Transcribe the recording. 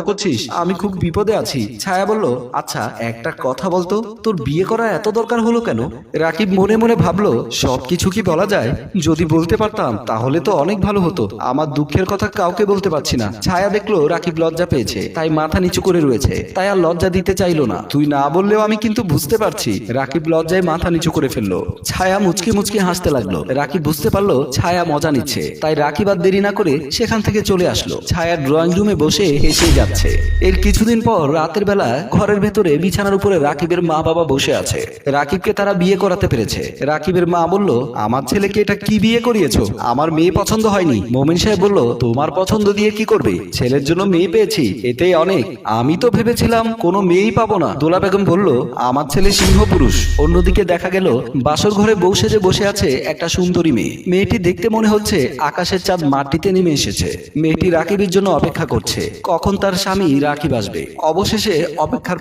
করছিস? আমি খুব বিপদে আছি। ছায়া বলল, আচ্ছা একটা কথা বলতো, তোর বিয়ে করা এত দরকার হলো কেন? রাকিব মনে মনে ভাবলো, সবকিছু কি বলা যায়? যদি বলতে পারতাম তাহলে তো অনেক ভালো হতো। আমার দুঃখের কথা কাউকে বলতে পারছি না। ছায়া দেখলো রাকিব লজ্জা পেয়েছে, তাই মাথা নিচু করে রয়েছে। তাই আর লজ্জা দিতে চাইলো না। তুই না বললেও আমি কিন্তু বুঝতে পারছি। রাকিব লজ্জায় মাথা নিচু করে ফেললো। ছায়া মুচকি মুচকি হাসতে লাগলো। রাকিব বুঝতে পারলো ছায়া মজা নিচ্ছে, তাই রাকিব আর দেরি না করে সেখান থেকে চলে আসলো। ছায়া ড্রয়িং রুমে বসে হেসে যাচ্ছে। এর কিছুদিন পর রাতের বেলা ঘরের ভেতরে বিছানার উপরে রাকিবের মা বাবা বসে আছে। রাকিবকে তারা বিয়ে করাতে পেরেছে। রাকিবের মা বলল, আমার ছেলেকে এটা কি বিয়ে করিয়েছো? আমার মেয়ে পছন্দ হয়নি। মোমিন সাহেব বলল, তোমার পছন্দ দিয়ে কি করবে? ছেলের জন্য মেয়ে পেয়েছি, এতেই অনেক। আমি তো ভেবেছিলাম কোনো মেয়েই পাবো না। দোলা বেগম বলল, আমার ছেলে সিংহ পুরুষ। অন্যদিকে দেখা গেল বাসর ঘরে বউ সেজে বসে আছে একটা সুন্দরী মেয়ে। মেয়েটি দেখতে মনে হচ্ছে আকাশের চাঁদ মাটিতে নেমে এসেছে। মেয়েটি রাকিবের জন্য অপেক্ষা করছে, কখন তার স্বামী রাকিব আসবে। অবশেষে অপেক্ষার